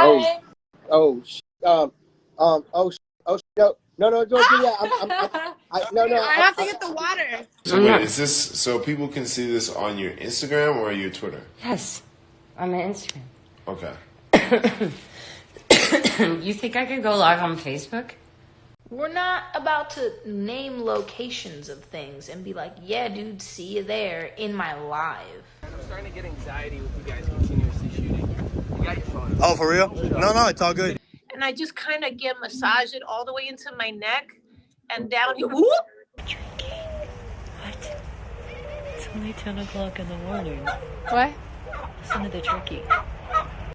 Hi. No, don't do that. I have to get the water. So wait, is this so people can see this on your Instagram or your Twitter? Yes, on my Instagram. Okay. You think I could go live on Facebook? We're not about to name locations of things and be like, yeah, dude, see you there in my live. I'm starting to get anxiety with you guys continuously shooting. You got your phone. Oh, for real? No, it's all good. And I just kind of massage it all the way into my neck and down here. Whoop! Drinking. What? It's only 10 o'clock in the morning. What? Listen to the turkey.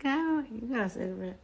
No, you gotta say it.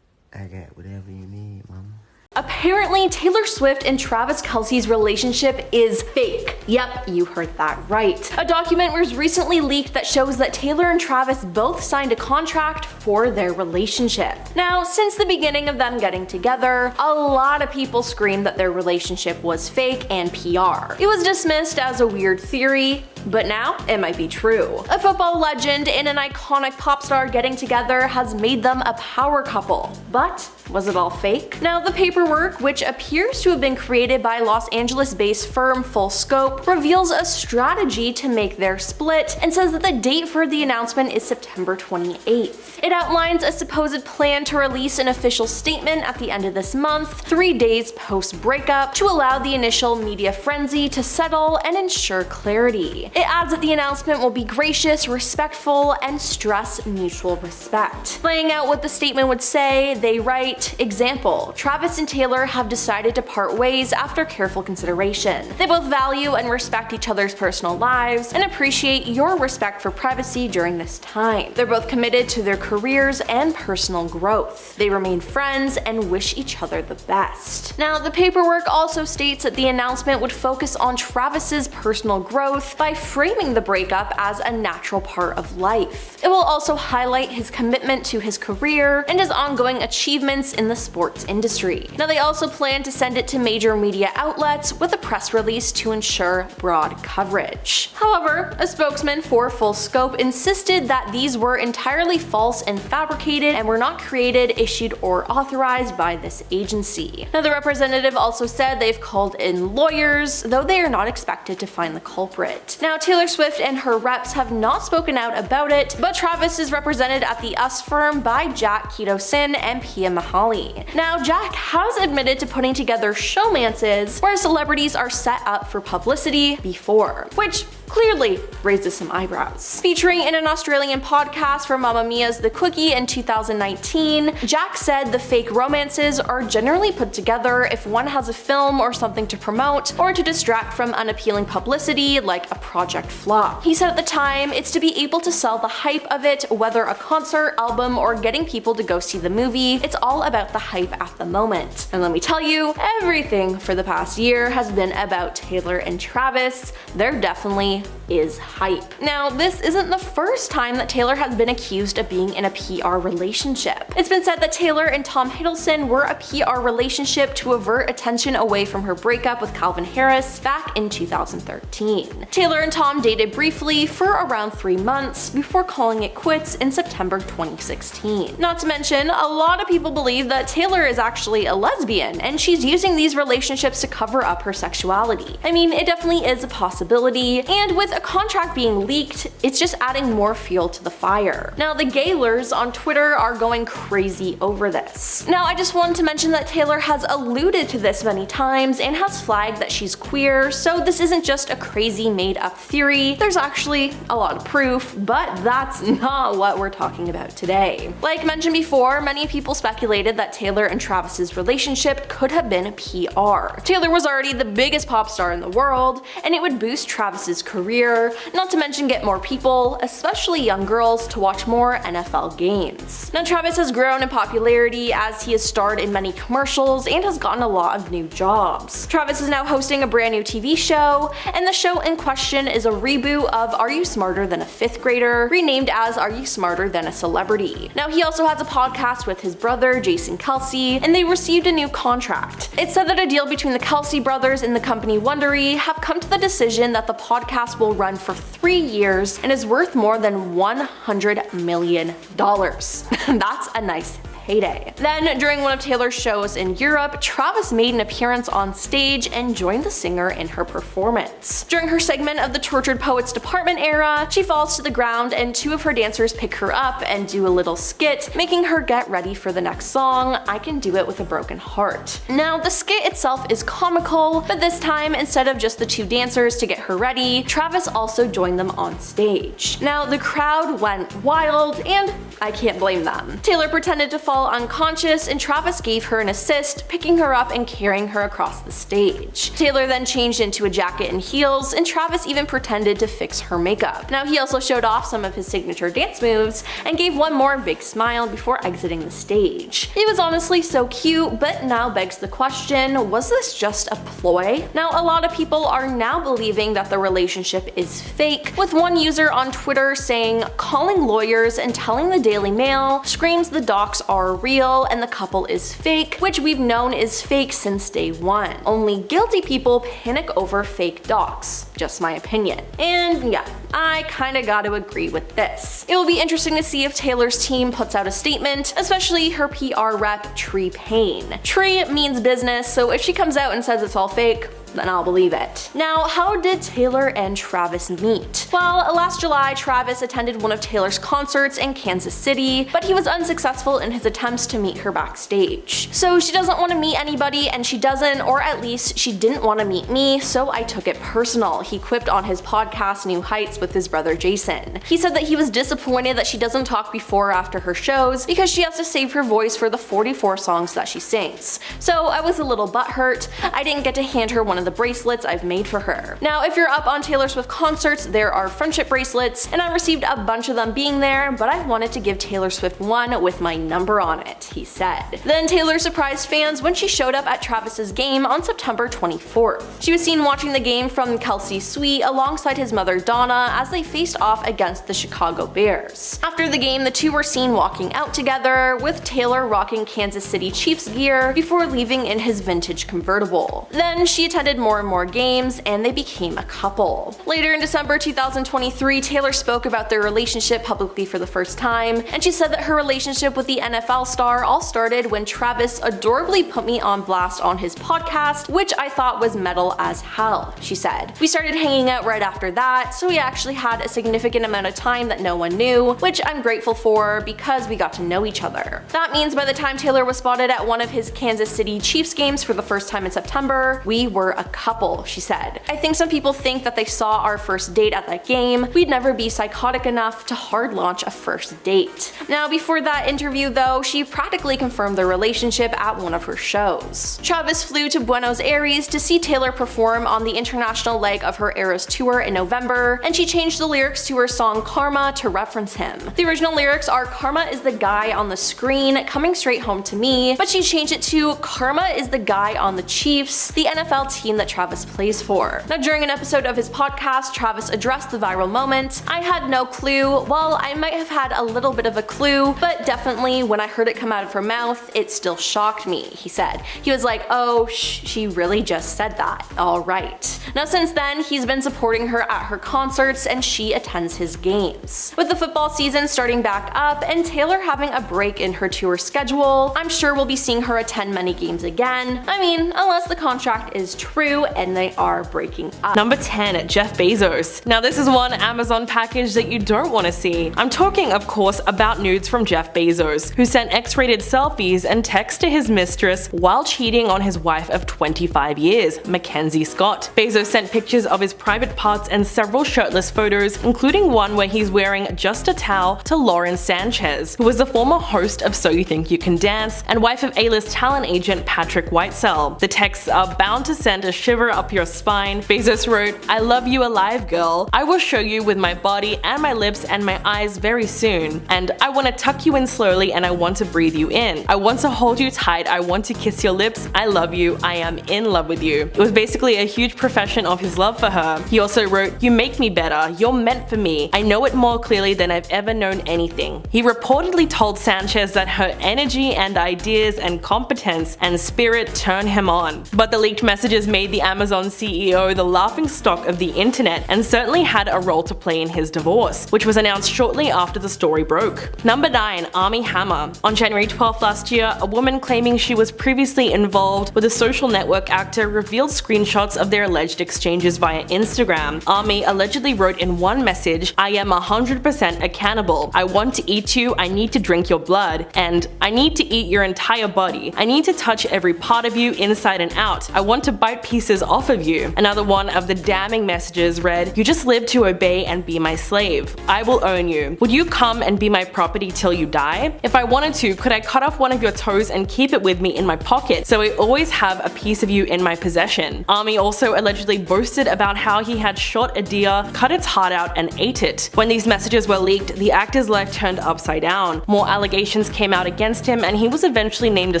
I got whatever you need, mama. Apparently, Taylor Swift and Travis Kelce's relationship is fake. Yep, you heard that right. A document was recently leaked that shows that Taylor and Travis both signed a contract for their relationship. Now, since the beginning of them getting together, a lot of people screamed that their relationship was fake and PR. It was dismissed as a weird theory, but now it might be true. A football legend and an iconic pop star getting together has made them a power couple. But was it all fake? Now, the paperwork, which appears to have been created by Los Angeles-based firm Full Scope, reveals a strategy to make their split and says that the date for the announcement is September 28th. It outlines a supposed plan to release an official statement at the end of this month, 3 days post-breakup, to allow the initial media frenzy to settle and ensure clarity. It adds that the announcement will be gracious, respectful, and stress mutual respect. Laying out what the statement would say, they write, example, Travis and Taylor have decided to part ways after careful consideration. They both value and respect each other's personal lives and appreciate your respect for privacy during this time. They're both committed to their careers and personal growth. They remain friends and wish each other the best. Now, the paperwork also states that the announcement would focus on Travis's personal growth by framing the breakup as a natural part of life. It will also highlight his commitment to his career and his ongoing achievements in the sports industry. Now, they also plan to send it to major media outlets with a press release to ensure broad coverage. However, a spokesman for Full Scope insisted that these were entirely false and fabricated and were not created, issued, or authorized by this agency. Now, the representative also said they've called in lawyers, though they are not expected to find the culprit. Now, Taylor Swift and her reps have not spoken out about it, but Travis is represented at the US firm by Jack Keto-Sin and Pia Mahali. Now, Jack has admitted to putting together showmances where celebrities are set up for publicity before, which clearly raises some eyebrows. Featuring in an Australian podcast for Mamma Mia's The Quickie in 2019, Jack said the fake romances are generally put together if one has a film or something to promote or to distract from unappealing publicity like a project flop. He said at the time, it's to be able to sell the hype of it, whether a concert, album, or getting people to go see the movie. It's all about the hype at the moment. And let me tell you, everything for the past year has been about Taylor and Travis. There definitely is hype. Now, this isn't the first time that Taylor has been accused of being in a PR relationship. It's been said that Taylor and Tom Hiddleston were a PR relationship to avert attention away from her breakup with Calvin Harris back in 2013. Taylor and Tom dated briefly for around 3 months before calling it quits in September 2016. Not to mention, a lot of people believe that Taylor is actually a lesbian and she's using these relationships to cover up her sexuality. I mean, it definitely is a possibility, and with a contract being leaked, it's just adding more fuel to the fire. Now, the gaylers on Twitter are going crazy over this. Now, I just wanted to mention that Taylor has alluded to this many times and has flagged that she's queer, so this isn't just a crazy made-up theory. There's actually a lot of proof, but that's not what we're talking about today. Like mentioned before, many people speculated that Taylor and Travis's relationship could have been PR. Taylor was already the biggest pop star in the world, and it would boost Travis's career, not to mention get more people, especially young girls, to watch more NFL games. Now, Travis has grown in popularity as he has starred in many commercials and has gotten a lot of new jobs. Travis is now hosting a brand new TV show, and the show in question is a reboot of Are You Smarter Than a Fifth Grader, renamed as Are You Smarter Than a Celebrity. Now, he also has a podcast with his brother, Jason Kelce, and they received a new contract. It's said that a deal between the Kelce brothers and the company Wondery have come to the decision that the podcast podcast will run for 3 years and is worth more than $100 million. That's a nice heyday. Then, during one of Taylor's shows in Europe, Travis made an appearance on stage and joined the singer in her performance. During her segment of the Tortured Poets Department era, she falls to the ground and 2 of her dancers pick her up and do a little skit, making her get ready for the next song, I Can Do It With a Broken Heart. Now, the skit itself is comical, but this time, instead of just the 2 dancers to get her ready, Travis also joined them on stage. Now, the crowd went wild, and I can't blame them. Taylor pretended to fall unconscious, and Travis gave her an assist, picking her up and carrying her across the stage. Taylor then changed into a jacket and heels, and Travis even pretended to fix her makeup. Now, he also showed off some of his signature dance moves and gave one more big smile before exiting the stage. It was honestly so cute, but now begs the question, was this just a ploy? Now, a lot of people are now believing that the relationship is fake, with one user on Twitter saying, calling lawyers and telling the Daily Mail screams the docs are real and the couple is fake, which we've known is fake since day one. Only guilty people panic over fake docs. Just my opinion. And yeah, I kinda gotta agree with this. It will be interesting to see if Taylor's team puts out a statement, especially her PR rep Tree Payne. Tree means business, so if she comes out and says it's all fake, then I'll believe it. Now, how did Taylor and Travis meet? Well, last July, Travis attended one of Taylor's concerts in Kansas City, but he was unsuccessful in his attempts to meet her backstage. So she doesn't want to meet anybody, and she doesn't, or at least she didn't want to meet me, so I took it personal, he quipped on his podcast New Heights with his brother Jason. He said that he was disappointed that she doesn't talk before or after her shows because she has to save her voice for the 44 songs that she sings. So I was a little butthurt. I didn't get to hand her one of the bracelets I've made for her. Now, if you're up on Taylor Swift concerts, there are friendship bracelets, and I received a bunch of them being there, but I wanted to give Taylor Swift one with my number on it, he said. Then Taylor surprised fans when she showed up at Travis's game on September 24th. She was seen watching the game from Kelce's suite alongside his mother Donna as they faced off against the Chicago Bears. After the game, the 2 were seen walking out together, with Taylor rocking Kansas City Chiefs gear before leaving in his vintage convertible. Then she attended more and more games, and they became a couple. Later in December 2023, Taylor spoke about their relationship publicly for the first time, and she said that her relationship with the NFL star all started when Travis adorably put me on blast on his podcast, which I thought was metal as hell, she said. We started hanging out right after that, so we actually had a significant amount of time that no one knew, which I'm grateful for because we got to know each other. That means by the time Taylor was spotted at one of his Kansas City Chiefs games for the first time in September, we were a couple, she said. I think some people think that they saw our first date at that game. We'd never be psychotic enough to hard launch a first date. Now, before that interview though, she practically confirmed their relationship at one of her shows. Travis flew to Buenos Aires to see Taylor perform on the international leg of her Eras tour in November, and she changed the lyrics to her song Karma to reference him. The original lyrics are Karma is the guy on the screen coming straight home to me, but she changed it to Karma is the guy on the Chiefs, the NFL team that Travis plays for. Now, during an episode of his podcast, Travis addressed the viral moment. I had no clue. Well, I might have had a little bit of a clue, but definitely when I heard it come out of her mouth, it still shocked me, he said. He was like, oh, she really just said that. Alright. Now, since then, he's been supporting her at her concerts, and she attends his games. With the football season starting back up and Taylor having a break in her tour schedule, I'm sure we'll be seeing her attend many games again. I mean, unless the contract is true and they are breaking up. Number 10. Jeff Bezos. Now, this is one Amazon package that you don't want to see. I'm talking, of course, about nudes from Jeff Bezos, who sent X-rated selfies and texts to his mistress while cheating on his wife of 25 years, Mackenzie Scott. Bezos sent pictures of his private parts and several shirtless photos, including one where he's wearing just a towel, to Lauren Sanchez, who was the former host of So You Think You Can Dance and wife of A-list talent agent Patrick Whitesell. The texts are bound to send a shiver up your spine. Bezos wrote, I love you alive, girl. I will show you with my body and my lips and my eyes very soon. And I want to tuck you in slowly and I want to breathe you in. I want to hold you tight. I want to kiss your lips. I love you. I am in love with you. It was basically a huge profession of his love for her. He also wrote, you make me better. You're meant for me. I know it more clearly than I've ever known anything. He reportedly told Sanchez that her energy and ideas and competence and spirit turn him on. But the leaked messages made the Amazon CEO the laughingstock of the internet and certainly had a role to play in his divorce, which was announced shortly after the story broke. Number 9. Armie Hammer. On January 12th last year, a woman claiming she was previously involved with a social network actor revealed screenshots of their alleged exchanges via Instagram. Armie allegedly wrote in one message, "I am 100% a cannibal. I want to eat you, I need to drink your blood, and I need to eat your entire body. I need to touch every part of you inside and out. I want to bite pieces off of you." Another one of the damning messages read, "You just live to obey and be my slave. I will own you. Would you come and be my property till you die? If I wanted to, could I cut off one of your toes and keep it with me in my pocket so I always have a piece of you in my possession?" Armie also allegedly boasted about how he had shot a deer, cut its heart out, and ate it. When these messages were leaked, the actor's life turned upside down. More allegations came out against him, and he was eventually named a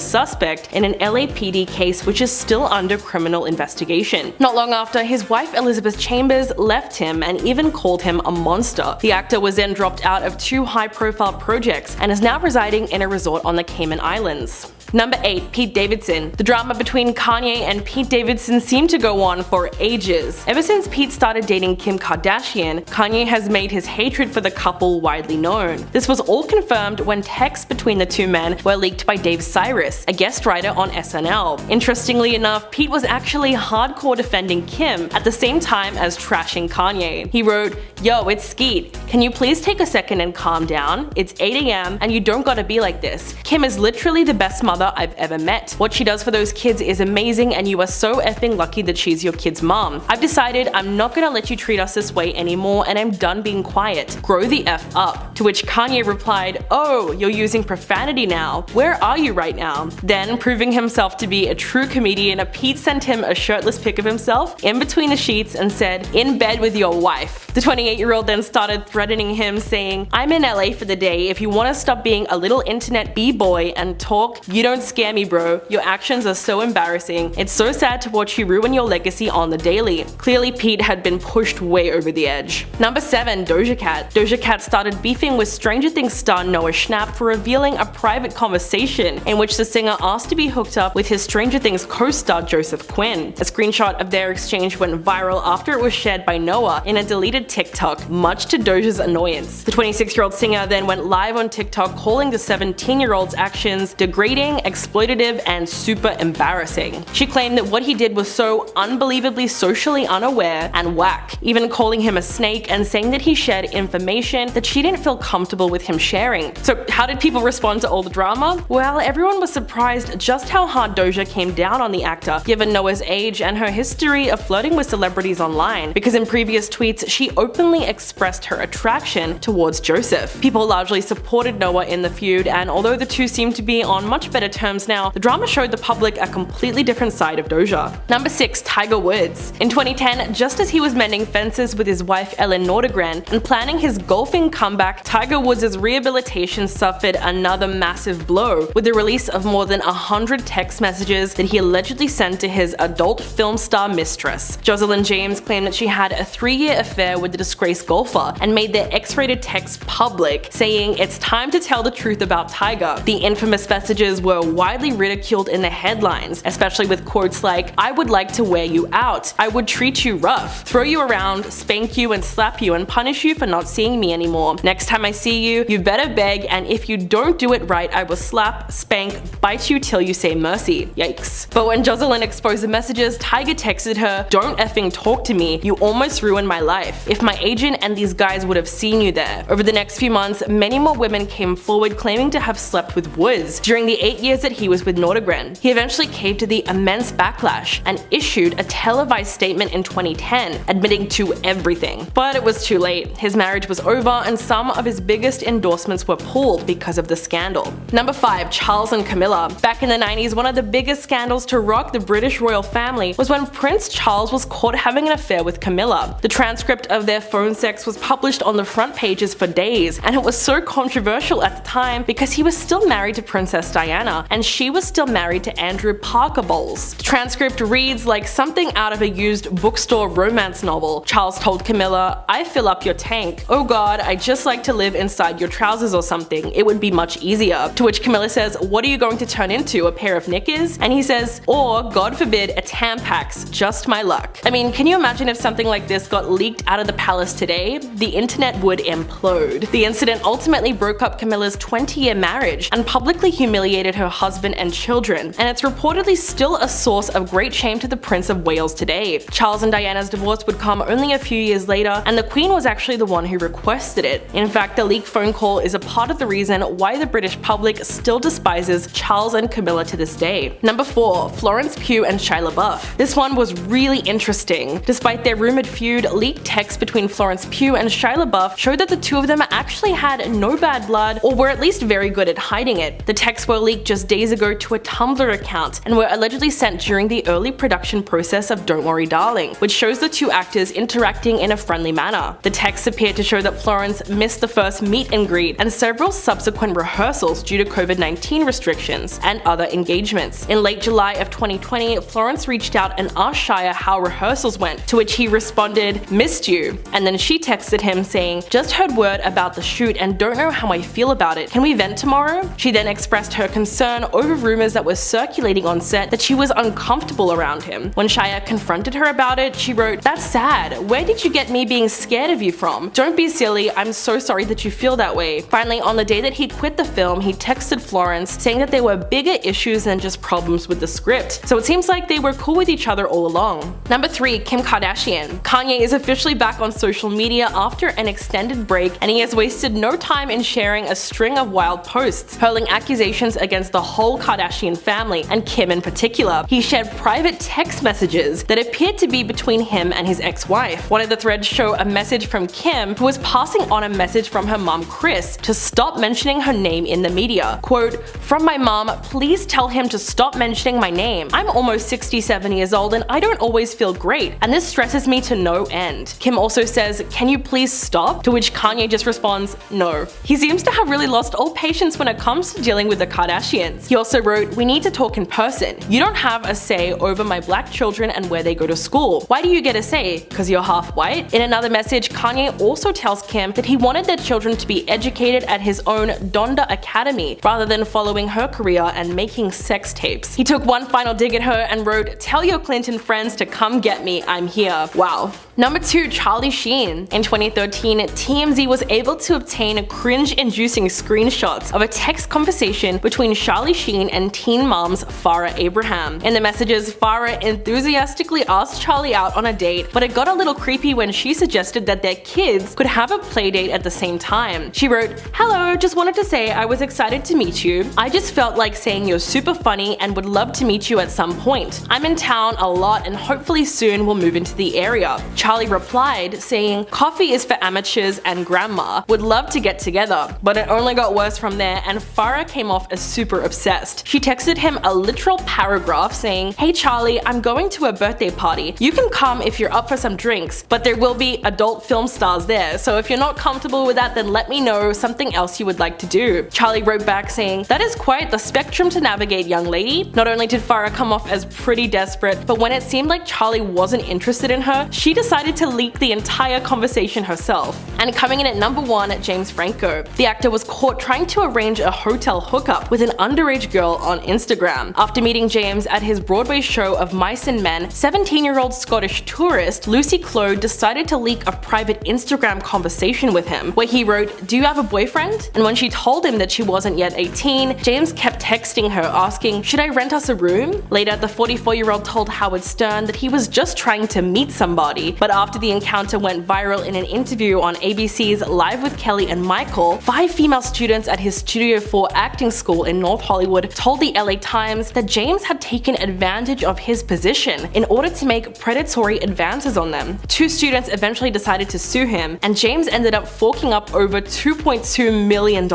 suspect in an LAPD case which is still under criminal investigation. Not long after, his wife Elizabeth Chambers left him and even called him a monster. The actor was then dropped out of 2 high-profile projects and is now residing in a resort on the Cayman Islands. Number 8. Pete Davidson. The drama between Kanye and Pete Davidson seemed to go on for ages. Ever since Pete started dating Kim Kardashian, Kanye has made his hatred for the couple widely known. This was all confirmed when texts between the two men were leaked by Dave Cyrus, a guest writer on SNL. Interestingly enough, Pete was actually hardcore defending Kim at the same time as trashing Kanye. He wrote, "Yo, it's Skeet. Can you please take a second and calm down? It's 8 AM and you don't gotta be like this. Kim is literally the best mother I've ever met. What she does for those kids is amazing and you are so effing lucky that she's your kid's mom. I've decided I'm not gonna let you treat us this way anymore and I'm done being quiet. Grow the F up." To which Kanye replied, "Oh, you're using profanity now. Where are you right now?" Then, proving himself to be a true comedian, Pete sent him a shirtless pic of himself in between the sheets and said, "In bed with your wife." The 28-year-old then started threatening him, saying, "I'm in LA for the day. If you want to stop being a little internet b-boy and talk, you don't scare me, bro. Your actions are so embarrassing. It's so sad to watch you ruin your legacy on the daily." Clearly, Pete had been pushed way over the edge. Number 7. Doja Cat. Doja Cat started beefing with Stranger Things star Noah Schnapp for revealing a private conversation in which the singer asked to be hooked up with his Stranger Things co-star Joseph Quinn. A screenshot of their exchange went viral after it was shared by Noah in a deleted TikTok, much to Doja's annoyance. The 26-year-old singer then went live on TikTok calling the 17-year-old's actions degrading, exploitative, and super embarrassing. She claimed that what he did was so unbelievably socially unaware and whack, even calling him a snake and saying that he shared information that she didn't feel comfortable with him sharing. So how did people respond to all the drama? Well, everyone was surprised just how hard Doja came down on the actor, given Noah's age and her history of flirting with celebrities online, because in previous tweets she openly expressed her attraction towards Joseph. People largely supported Noah in the feud, and although the two seem to be on much better terms now, the drama showed the public a completely different side of Doja. Number 6. Tiger Woods. In 2010, just as he was mending fences with his wife Ellen Nordegren and planning his golfing comeback, Tiger Woods' rehabilitation suffered another massive blow with the release of more than 100 text messages that he allegedly sent to his adult film star mistress. Jocelyn James claimed that she had a 3-year affair with the disgraced golfer and made their X-rated texts public, saying, "It's time to tell the truth about Tiger." The infamous messages were widely ridiculed in the headlines, especially with quotes like, "I would like to wear you out. I would treat you rough, throw you around, spank you and slap you and punish you for not seeing me anymore. Next time I see you, you better beg, and if you don't do it right, I will slap, spank, bite you till you say mercy." Yikes. But when Jocelyn exposed the messages, Tiger texted her, "Don't effing talk to me. You almost ruined my life. If my agent and these guys would have seen you there." Over the next few months, many more women came forward claiming to have slept with Woods during the 8 years that he was with Nordegren. He eventually caved to the immense backlash and issued a televised statement in 2010, admitting to everything. But it was too late. His marriage was over and some of his biggest endorsements were pulled because of the scandal. Number 5. Charles and Camilla. Back in the 90s, one of the biggest scandals to rock the British royal family was when Prince Charles was caught having an affair with Camilla. The transcript of their phone sex was published on the front pages for days, and it was so controversial at the time because he was still married to Princess Diana and she was still married to Andrew Parker Bowles. The transcript reads like something out of a used bookstore romance novel. Charles told Camilla, "I fill up your tank. Oh god, I just like to live inside your trousers or something. It would be much easier." To which Camilla says, "What are you going to turn into, a pair of knickers?" And he says, "Or, God forbid, a a Tampax, just my luck. I mean, can you imagine if something like this got leaked out of the palace today? The internet would implode. The incident ultimately broke up Camilla's 20-year marriage and publicly humiliated her husband and children, and it's reportedly still a source of great shame to the Prince of Wales today. Charles and Diana's divorce would come only a few years later, and the Queen was actually the one who requested it. In fact, the leaked phone call is a part of the reason why the British public still despises Charles and Camilla to this day. Number 4. Florence Pugh and Shia LaBeouf. This one was really interesting. Despite their rumored feud, leaked texts between Florence Pugh and Shia LaBeouf showed that the two of them actually had no bad blood, or were at least very good at hiding it. The texts were leaked just days ago to a Tumblr account and were allegedly sent during the early production process of Don't Worry Darling, which shows the two actors interacting in a friendly manner. The texts appeared to show that Florence missed the first meet and greet and several subsequent rehearsals due to COVID-19 restrictions and other engagements. In late July of 2020, Florence reached out and asked Shia how rehearsals went, to which he responded, "Missed you," and then she texted him saying, "Just heard word about the shoot and don't know how I feel about it. Can we vent tomorrow?" She then expressed her concern over rumors that were circulating on set that she was uncomfortable around him. When Shia confronted her about it, she wrote, "That's sad. Where did you get me being scared of you from? Don't be silly. I'm so sorry that you feel that way." Finally, on the day that he quit the film, he texted Florence saying that there were bigger issues than just problems with the script. So it seems like they were cool with each other all along. Number 3. Kim Kardashian. Kanye is officially back on social media after an extended break, and he has wasted no time in sharing a string of wild posts, hurling accusations against the whole Kardashian family, and Kim in particular. He shared private text messages that appeared to be between him and his ex-wife. One of the threads show a message from Kim, who was passing on a message from her mom Kris to stop mentioning her name in the media. Quote, "From my mom, please tell him to stop mentioning my name. I'm almost 67 years old and I don't always feel great, and this stresses me to no end." Kim also says, "Can you please stop?" To which Kanye just responds, "No." He seems to have really lost all patience when it comes to dealing with the Kardashians. He also wrote, "We need to talk in person. You don't have a say over my black children and where they go to school. Why do you get a say? Because you're half white?" In another message, Kanye also tells Kim that he wanted their children to be educated at his own Donda Academy rather than following her career and making sex tapes. He took one final dig at her and wrote, "Tell your Clinton friends to come get me, I'm here." Wow. Number 2. Charlie Sheen. In 2013, TMZ was able to obtain cringe-inducing screenshots of a text conversation between Charlie Sheen and teen moms Farrah Abraham. In the messages, Farrah enthusiastically asked Charlie out on a date, but it got a little creepy when she suggested that their kids could have a playdate at the same time. She wrote, "Hello, just wanted to say I was excited to meet you. I just felt like saying you're super funny and would love to meet you at some point. I'm in town a lot and hopefully soon we'll move into the area." Charlie replied saying, "Coffee is for amateurs and grandma. Would love to get together." But it only got worse from there, and Farrah came off as super obsessed. She texted him a literal paragraph saying, "Hey Charlie, I'm going to a birthday party. You can come if you're up for some drinks, but there will be adult film stars there, so if you're not comfortable with that, then let me know something else you would like to do." Charlie wrote back saying, "That is quite the spectrum to navigate, young lady." Not only did Farrah come off as pretty desperate, but when it seemed like Charlie wasn't interested in her, she decided to leak the entire conversation herself. And coming in at number 1, James Franco. The actor was caught trying to arrange a hotel hookup with an underage girl on Instagram. After meeting James at his Broadway show of Mice and Men, 17-year-old Scottish tourist Lucy Clode decided to leak a private Instagram conversation with him, where he wrote, "Do you have a boyfriend?" And when she told him that she wasn't yet 18, James kept texting her asking, "Should I rent us a room?" Later, the 44-year-old told Howard Stern that he was just trying to meet somebody, but after the encounter went viral in an interview on ABC's Live with Kelly and Michael, 5 female students at his Studio 4 acting school in North Hollywood told the LA Times that James had taken advantage of his position in order to make predatory advances on them. 2 students eventually decided to sue him, and James ended up forking up over $2.2 million.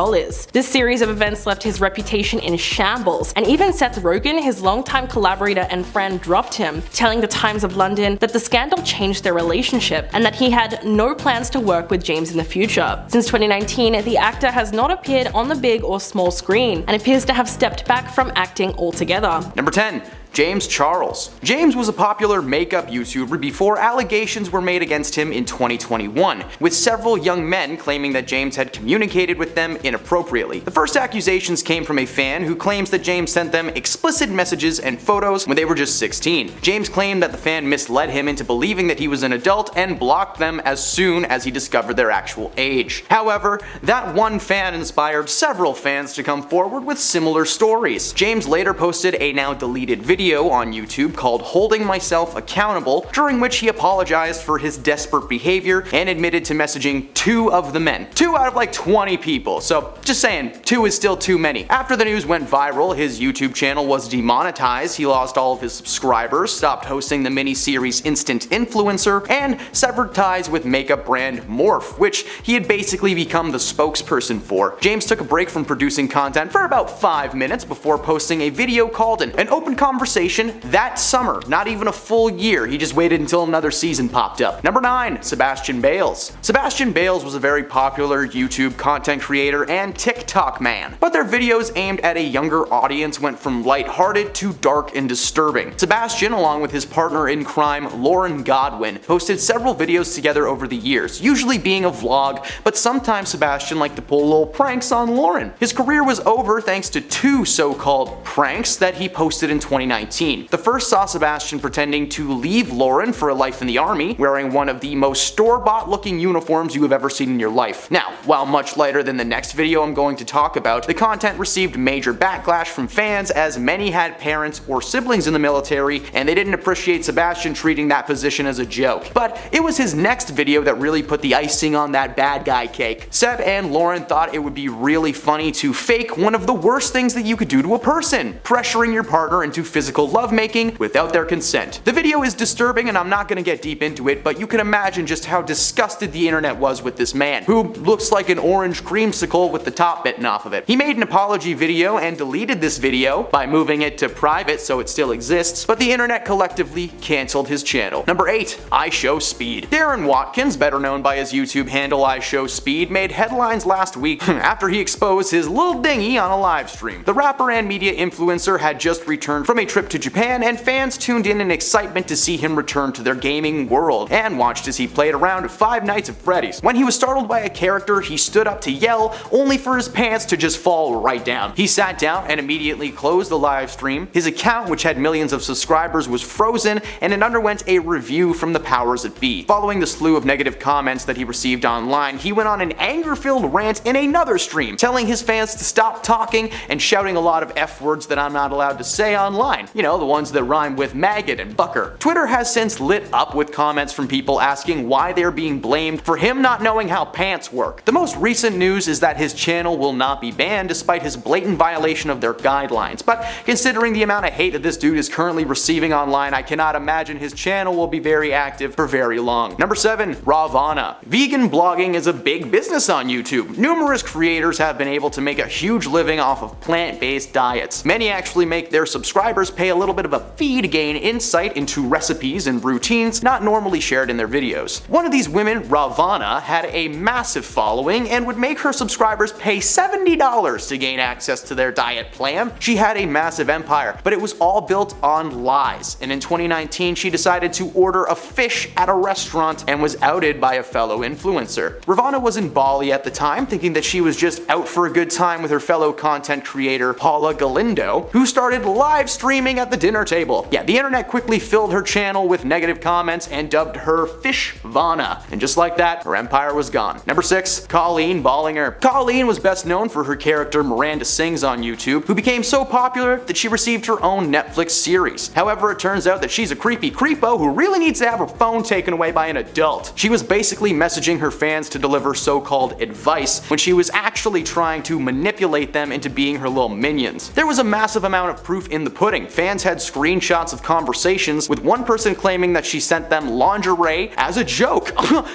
This series of events left his reputation in shambles, and even Seth Rogen, his longtime collaborator and friend, dropped him, telling the Times of London that the scandal changed their relationship and that he had no plans to work with James in the future. Since 2019, the actor has not appeared on the big or small screen and appears to have stepped back from acting altogether. Number 10. James Charles. James was a popular makeup YouTuber before allegations were made against him in 2021, with several young men claiming that James had communicated with them inappropriately. The first accusations came from a fan who claims that James sent them explicit messages and photos when they were just 16. James claimed that the fan misled him into believing that he was an adult and blocked them as soon as he discovered their actual age. However, that one fan inspired several fans to come forward with similar stories. James later posted a now deleted video on YouTube called Holding Myself Accountable, during which he apologized for his desperate behavior and admitted to messaging 2 of the men. 2 out of like 20 people, so just saying, 2 is still too many. After the news went viral, his YouTube channel was demonetized, he lost all of his subscribers, stopped hosting the mini-series Instant Influencer, and severed ties with makeup brand Morphe, which he had basically become the spokesperson for. James took a break from producing content for about 5 minutes before posting a video called an open conversation that summer. Not even a full year, he just waited until another season popped up. Number 9. Sebastian Bales. Sebastian Bales was a very popular YouTube content creator and TikTok man, but their videos aimed at a younger audience went from lighthearted to dark and disturbing. Sebastian, along with his partner in crime Lauren Godwin, posted several videos together over the years, usually being a vlog, but sometimes Sebastian liked to pull little pranks on Lauren. His career was over thanks to 2 so-called pranks that he posted in 2019. The first saw Sebastian pretending to leave Lauren for a life in the army, wearing one of the most store-bought looking uniforms you have ever seen in your life. Now, while much lighter than the next video I'm going to talk about, the content received major backlash from fans as many had parents or siblings in the military and they didn't appreciate Sebastian treating that position as a joke. But it was his next video that really put the icing on that bad guy cake. Seb and Lauren thought it would be really funny to fake one of the worst things that you could do to a person, pressuring your partner into physical lovemaking without their consent. The video is disturbing and I'm not gonna get deep into it, but you can imagine just how disgusted the internet was with this man, who looks like an orange creamsicle with the top bitten off of it. He made an apology video and deleted this video by moving it to private so it still exists, but the internet collectively cancelled his channel. Number 8. I Show Speed. Darren Watkins, better known by his YouTube handle I Show Speed, made headlines last week after he exposed his little dinghy on a live stream. The rapper and media influencer had just returned from a trip to Japan and fans tuned in excitement to see him return to their gaming world and watched as he played around Five Nights at Freddy's. When he was startled by a character, he stood up to yell, only for his pants to just fall right down. He sat down and immediately closed the live stream. His account, which had millions of subscribers, was frozen and it underwent a review from the powers that be. Following the slew of negative comments that he received online, he went on an anger-filled rant in another stream, telling his fans to stop talking and shouting a lot of F words that I'm not allowed to say online. You know, the ones that rhyme with maggot and bucker. Twitter has since lit up with comments from people asking why they're being blamed for him not knowing how pants work. The most recent news is that his channel will not be banned despite his blatant violation of their guidelines, but considering the amount of hate that this dude is currently receiving online, I cannot imagine his channel will be very active for very long. Number 7. Ravana. Vegan blogging is a big business on YouTube. Numerous creators have been able to make a huge living off of plant-based diets. Many actually make their subscribers pay a little bit of a fee to gain insight into recipes and routines not normally shared in their videos. One of these women, Ravana, had a massive following and would make her subscribers pay $70 to gain access to their diet plan. She had a massive empire, but it was all built on lies, and in 2019 she decided to order a fish at a restaurant and was outed by a fellow influencer. Ravana was in Bali at the time, thinking that she was just out for a good time with her fellow content creator Paula Galindo, who started live streaming at the dinner table. Yeah, the internet quickly filled her channel with negative comments and dubbed her Fishvana, and just like that, her empire was gone. Number 6. Colleen Bollinger. Colleen was best known for her character Miranda Sings on YouTube, who became so popular that she received her own Netflix series. However, it turns out that she's a creepy creepo who really needs to have her phone taken away by an adult. She was basically messaging her fans to deliver so-called advice when she was actually trying to manipulate them into being her little minions. There was a massive amount of proof in the pudding. Fans had screenshots of conversations, with one person claiming that she sent them lingerie as a joke.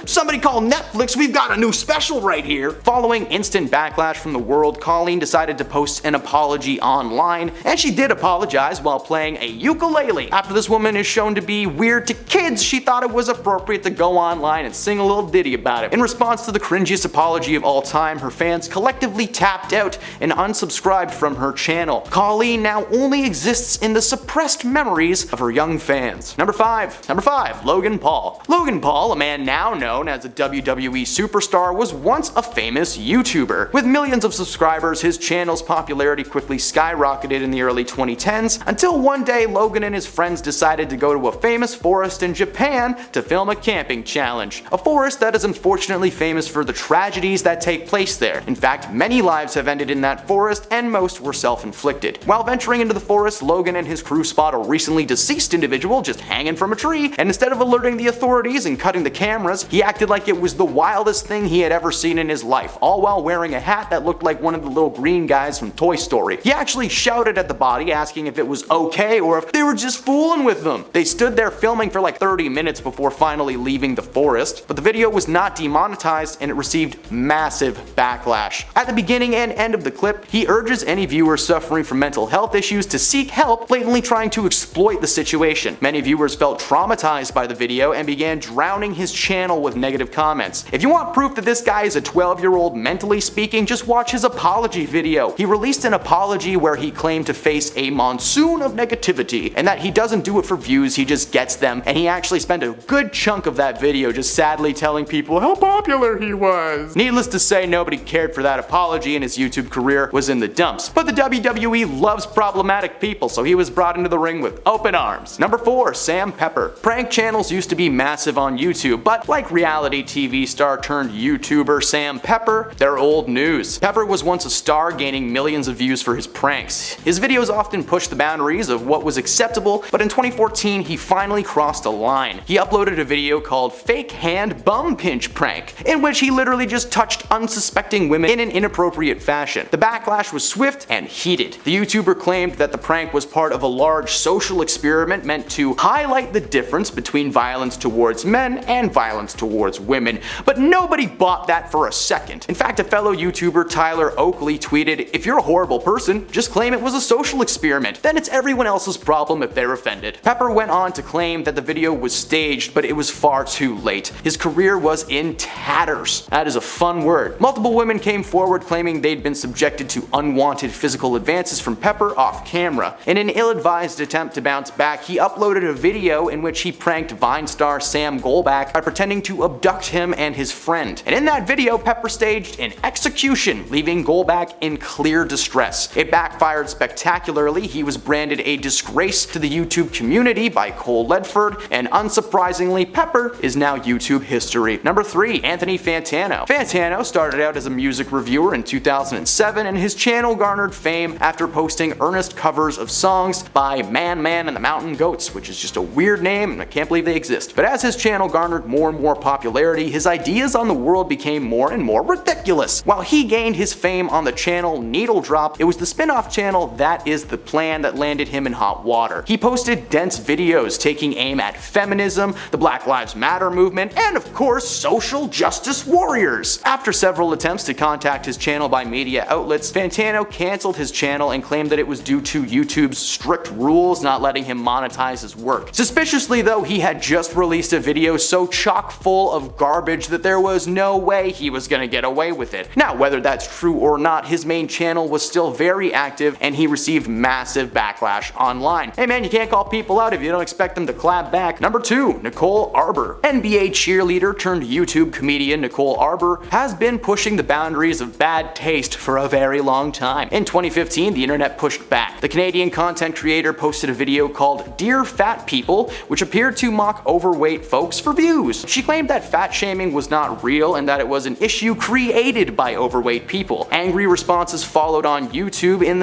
Somebody call Netflix, we've got a new special right here. Following instant backlash from the world, Colleen decided to post an apology online, and she did apologize while playing a ukulele. After this woman is shown to be weird to kids, she thought it was appropriate to go online and sing a little ditty about it. In response to the cringiest apology of all time, her fans collectively tapped out and unsubscribed from her channel. Colleen now only exists in the suppressed memories of her young fans. Number 5, Logan Paul. Logan Paul, a man now known as a WWE superstar, was once a famous YouTuber. With millions of subscribers, his channel's popularity quickly skyrocketed in the early 2010s until one day Logan and his friends decided to go to a famous forest in Japan to film a camping challenge. A forest that is unfortunately famous for the tragedies that take place there. In fact, many lives have ended in that forest and most were self-inflicted. While venturing into the forest, Logan and his crew spot a recently deceased individual just hanging from a tree, and instead of alerting the authorities and cutting the cameras, he acted like it was the wildest thing he had ever seen in his life, all while wearing a hat that looked like one of the little green guys from Toy Story. He actually shouted at the body asking if it was okay or if they were just fooling with them. They stood there filming for like 30 minutes before finally leaving the forest, but the video was not demonetized and it received massive backlash. At the beginning and end of the clip, he urges any viewer suffering from mental health issues to seek help, blatantly trying to exploit the situation. Many viewers felt traumatized by the video and began drowning his channel with negative comments. If you want proof that this guy is a 12-year-old mentally speaking, just watch his apology video. He released an apology where he claimed to face a monsoon of negativity and that he doesn't do it for views, he just gets them, and he actually spent a good chunk of that video just sadly telling people how popular he was. Needless to say, nobody cared for that apology and his YouTube career was in the dumps. But the WWE loves problematic people, so he was brought into the ring with open arms. Number 4, Sam Pepper. Prank channels used to be massive on YouTube, but like reality TV star turned YouTuber Sam Pepper, they're old news. Pepper was once a star, gaining millions of views for his pranks. His videos often pushed the boundaries of what was acceptable, but in 2014 he finally crossed a line. He uploaded a video called Fake Hand Bum Pinch Prank, in which he literally just touched unsuspecting women in an inappropriate fashion. The backlash was swift and heated. The YouTuber claimed that the prank was part of a large social experiment meant to highlight the difference between violence towards men and violence towards women, but nobody bought that for a second. In fact, a fellow YouTuber, Tyler Oakley, tweeted, "If you're a horrible person, just claim it was a social experiment. Then it's everyone else's problem if they're offended." Pepper went on to claim that the video was staged, but it was far too late. His career was in tatters. That is a fun word. Multiple women came forward claiming they'd been subjected to unwanted physical advances from Pepper off camera. In an ill-advised attempt to bounce back, he uploaded a video in which he pranked Vine star Sam Golback by pretending to abduct him and his friend. And in that video, Pepper staged an execution, leaving Golback in clear distress. It backfired spectacularly. He was branded a disgrace to the YouTube community by Cole Ledford, and unsurprisingly, Pepper is now YouTube history. Number 3, Anthony Fantano. Fantano started out as a music reviewer in 2007, and his channel garnered fame after posting earnest covers of songs by Man and the Mountain Goats, which is just a weird name and I can't believe they exist. But as his channel garnered more and more popularity, his ideas on the world became more and more ridiculous. While he gained his fame on the channel Needle Drop, it was the spin-off channel That Is the Plan that landed him in hot water. He posted dense videos taking aim at feminism, the Black Lives Matter movement, and of course, social justice warriors. After several attempts to contact his channel by media outlets, Fantano canceled his channel and claimed that it was due to YouTube's strict rules not letting him monetize his work. Suspiciously though, he had just released a video so chock full of garbage that there was no way he was gonna get away with it. Now, whether that's true or not, his main channel was still very active and he received massive backlash online. Hey man, you can't call people out if you don't expect them to clap back. Number 2, Nicole Arbor. NBA cheerleader turned YouTube comedian Nicole Arbor has been pushing the boundaries of bad taste for a very long time. In 2015, the internet pushed back. The Canadian content creator posted a video called Dear Fat People, which appeared to mock overweight folks for views. She claimed that fat shaming was not real and that it was an issue created by overweight people. Angry responses followed on YouTube and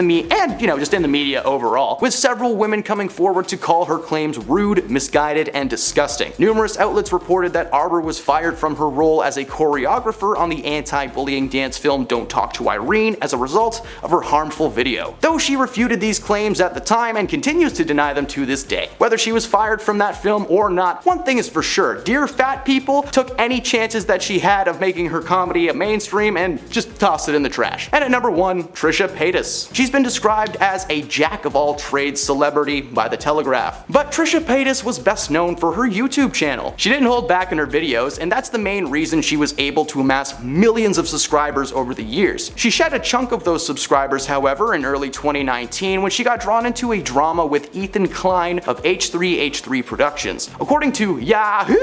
just in the media overall, with several women coming forward to call her claims rude, misguided, and disgusting. Numerous outlets reported that Arbor was fired from her role as a choreographer on the anti-bullying dance film Don't Talk to Irene as a result of her harmful video. Though she refuted these claims at the time and continues to deny them to this day. Whether she was fired from that film or not, one thing is for sure, Dear Fat People took any chances that she had of making her comedy a mainstream and just tossed it in the trash. And at number 1, Trisha Paytas. She's been described as a jack-of-all-trades celebrity by The Telegraph. But Trisha Paytas was best known for her YouTube channel. She didn't hold back in her videos, and that's the main reason she was able to amass millions of subscribers over the years. She shed a chunk of those subscribers, however, in early 2019 when she got drawn into a drama with Ethan Klein of H3H3 Productions. According to Yahoo!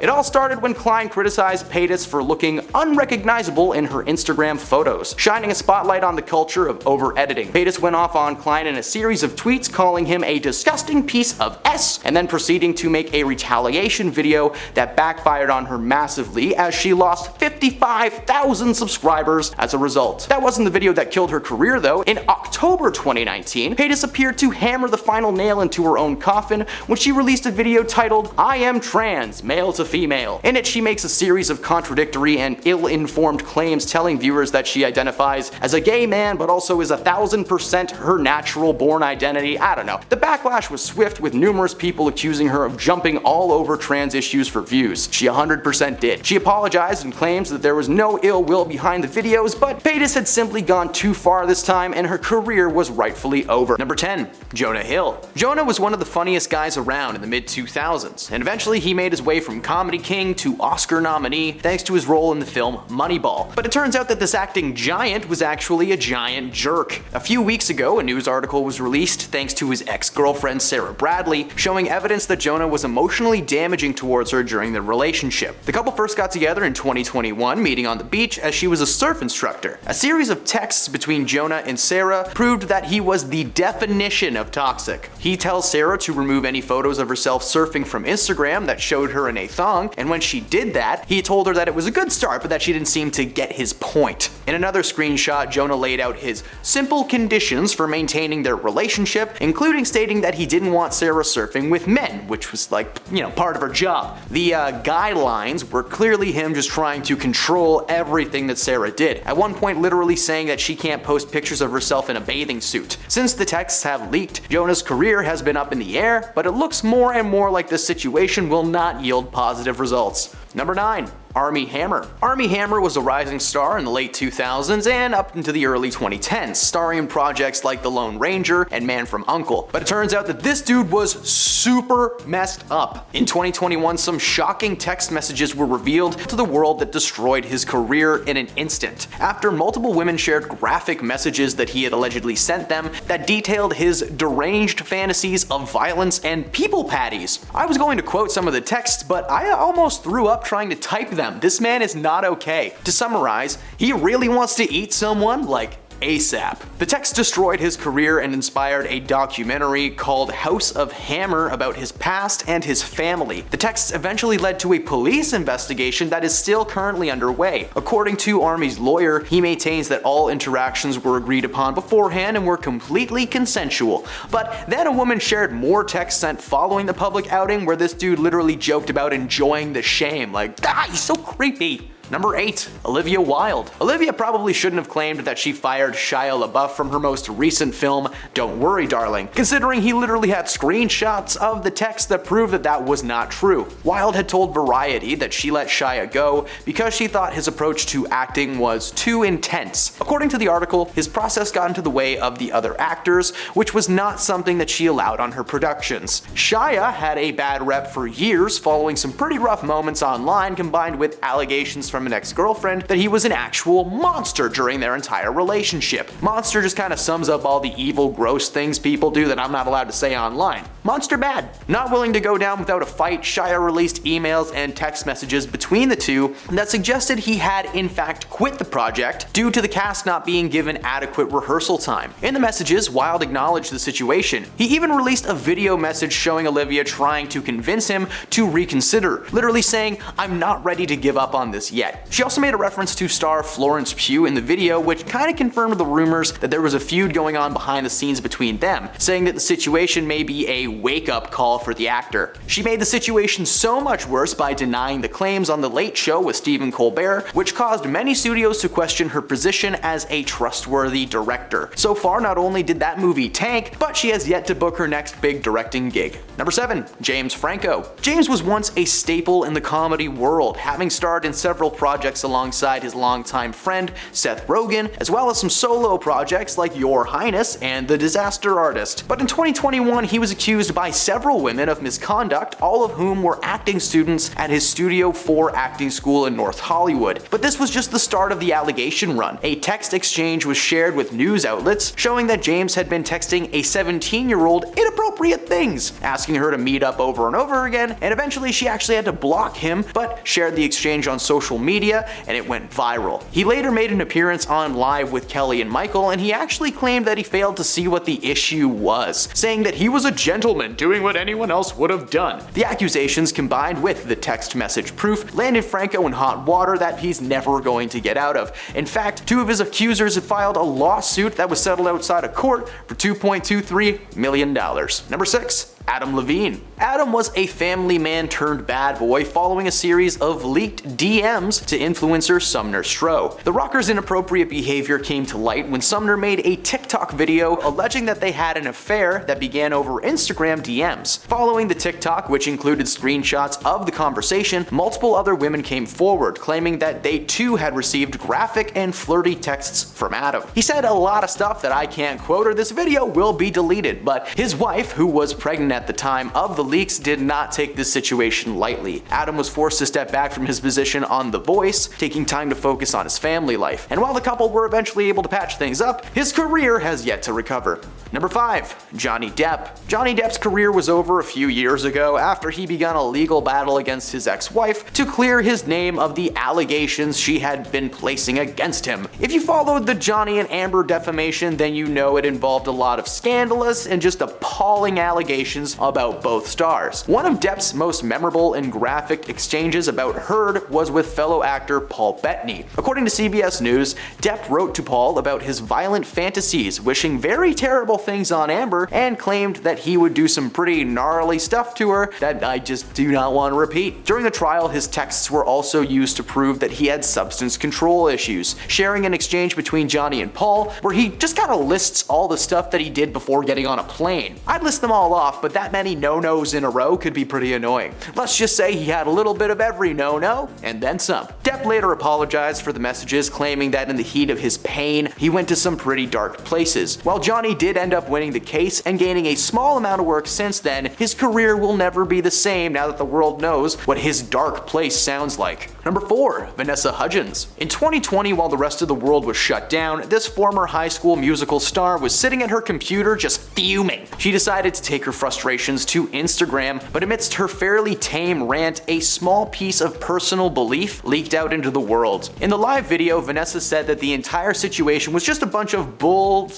It all started when Klein criticized Paytas for looking unrecognizable in her Instagram photos, shining a spotlight on the culture of over-editing. Paytas went off on Klein in a series of tweets calling him a disgusting piece of S, and then proceeding to make a retaliation video that backfired on her massively as she lost 55,000 subscribers as a result. That wasn't the video that killed her career though. In October 2019, Paytas appeared to hammer the final nail into her own coffin when she released a video titled "I am trans, male to female." In it, she makes a series of contradictory and ill-informed claims telling viewers that she identifies as a gay man but also is 1000% her natural born identity. I don't know. The backlash was swift, with numerous people accusing her of jumping all over trans issues for views. She 100% did. She apologized and claims that there was no ill will behind the videos, but Paytas had simply gone too far this time and her career was rightfully over. Number 10. Jonah Hill. Jonah was one of the funniest guys around in the mid-2000s, and eventually he made his way from comedy king to Oscar nominee thanks to his role in the film Moneyball. But it turns out that this acting giant was actually a giant jerk. A few weeks ago, a news article was released thanks to his ex-girlfriend Sarah Bradley, showing evidence that Jonah was emotionally damaging towards her during their relationship. The couple first got together in 2021, meeting on the beach as she was a surf instructor. A series of texts between Jonah and Sarah proved that he was the definition of toxic. He tells Sarah to remove any photos of herself surfing from Instagram that showed her in a thong, and when she did that, he told her that it was a good start but that she didn't seem to get his point. In another screenshot, Jonah laid out his simple conditions for maintaining their relationship, including stating that he didn't want Sarah surfing with men, which was like, part of her job. The guidelines were clearly him just trying to control everything that Sarah did. At one point literally saying that she can't post pictures of herself in a bathing suit. Since the texts have leaked, Jonah's career has been up in the air, but it looks more and more like this situation will not yield positive results. Number 9. Armie Hammer. Armie Hammer was a rising star in the late 2000s and up into the early 2010s, starring in projects like The Lone Ranger and Man from U.N.C.L.E. But it turns out that this dude was super messed up. In 2021, some shocking text messages were revealed to the world that destroyed his career in an instant. After multiple women shared graphic messages that he had allegedly sent them that detailed his deranged fantasies of violence and people patties. I was going to quote some of the texts, but I almost threw up trying to type them. This man is not okay. To summarize, he really wants to eat someone like ASAP. The text destroyed his career and inspired a documentary called House of Hammer about his past and his family. The texts eventually led to a police investigation that is still currently underway. According to Armie's lawyer, he maintains that all interactions were agreed upon beforehand and were completely consensual. But then a woman shared more texts sent following the public outing where this dude literally joked about enjoying the shame, like, he's so creepy. Number 8. Olivia Wilde. Olivia probably shouldn't have claimed that she fired Shia LaBeouf from her most recent film, Don't Worry Darling, considering he literally had screenshots of the text that proved that that was not true. Wilde had told Variety that she let Shia go because she thought his approach to acting was too intense. According to the article, his process got into the way of the other actors, which was not something that she allowed on her productions. Shia had a bad rep for years following some pretty rough moments online combined with allegations from an ex-girlfriend that he was an actual monster during their entire relationship. Monster just kind of sums up all the evil, gross things people do that I'm not allowed to say online. Monster bad. Not willing to go down without a fight, Shia released emails and text messages between the two that suggested he had in fact quit the project due to the cast not being given adequate rehearsal time. In the messages, Wilde acknowledged the situation. He even released a video message showing Olivia trying to convince him to reconsider, literally saying, "I'm not ready to give up on this yet." She also made a reference to star Florence Pugh in the video, which kind of confirmed the rumors that there was a feud going on behind the scenes between them, saying that the situation may be a wake-up call for the actor. She made the situation so much worse by denying the claims on The Late Show with Stephen Colbert, which caused many studios to question her position as a trustworthy director. So far, not only did that movie tank, but she has yet to book her next big directing gig. Number 7. James Franco. James was once a staple in the comedy world, having starred in several projects alongside his longtime friend Seth Rogen, as well as some solo projects like Your Highness and The Disaster Artist. But in 2021, he was accused accused by several women of misconduct, all of whom were acting students at his Studio 4 acting school in North Hollywood. But this was just the start of the allegation run. A text exchange was shared with news outlets showing that James had been texting a 17-year-old inappropriate things, asking her to meet up over and over again, and eventually she actually had to block him, but shared the exchange on social media and it went viral. He later made an appearance on Live with Kelly and Michael, and he actually claimed that he failed to see what the issue was, saying that he was a gentleman doing what anyone else would have done. The accusations, combined with the text message proof, landed Franco in hot water that he's never going to get out of. In fact, two of his accusers had filed a lawsuit that was settled outside of court for $2.23 million. Number 6. Adam Levine. Adam was a family man turned bad boy following a series of leaked DMs to influencer Sumner Stroh. The rocker's inappropriate behavior came to light when Sumner made a TikTok video alleging that they had an affair that began over Instagram DMs. Following the TikTok, which included screenshots of the conversation, multiple other women came forward claiming that they too had received graphic and flirty texts from Adam. He said a lot of stuff that I can't quote or this video will be deleted, but his wife, who was pregnant at the time of the leaks, did not take this situation lightly. Adam was forced to step back from his position on The Voice, taking time to focus on his family life. And while the couple were eventually able to patch things up, his career has yet to recover. Number 5. Johnny Depp. Johnny Depp's career was over a few years ago after he began a legal battle against his ex-wife to clear his name of the allegations she had been placing against him. If you followed the Johnny and Amber defamation, then you know it involved a lot of scandalous and just appalling allegations about both stars. One of Depp's most memorable and graphic exchanges about Heard was with fellow actor Paul Bettany. According to CBS News, Depp wrote to Paul about his violent fantasies, wishing very terrible things on Amber, and claimed that he would do some pretty gnarly stuff to her that I just do not want to repeat. During the trial, his texts were also used to prove that he had substance control issues, sharing an exchange between Johnny and Paul where he just kind of lists all the stuff that he did before getting on a plane. I'd list them all off, but that many no-nos in a row could be pretty annoying. Let's just say he had a little bit of every no-no, and then some. Depp later apologized for the messages, claiming that in the heat of his pain, he went to some pretty dark places. While Johnny did end up winning the case and gaining a small amount of work since then, his career will never be the same now that the world knows what his dark place sounds like. Number 4. Vanessa Hudgens. In 2020, while the rest of the world was shut down, this former High School Musical star was sitting at her computer just fuming. She decided to take her frustrations to Instagram, but amidst her fairly tame rant, a small piece of personal belief leaked out into the world. In the live video, Vanessa said that the entire situation was just a bunch of bull ...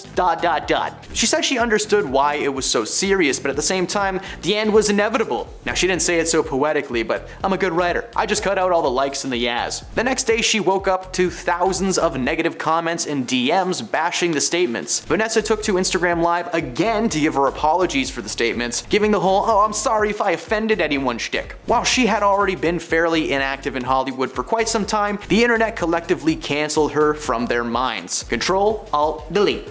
She said she understood why it was so serious, but at the same time, the end was inevitable. Now, she didn't say it so poetically, but I'm a good writer. I just cut out all the likes and the yas. The next day, she woke up to thousands of negative comments and DMs bashing the statements. Vanessa took to Instagram Live again to give her apologies for the statements, giving the whole "oh, I'm sorry if I offended anyone" shtick. While she had already been fairly inactive in Hollywood for quite some time, the internet collectively canceled her from their minds. Control, Alt, Delete.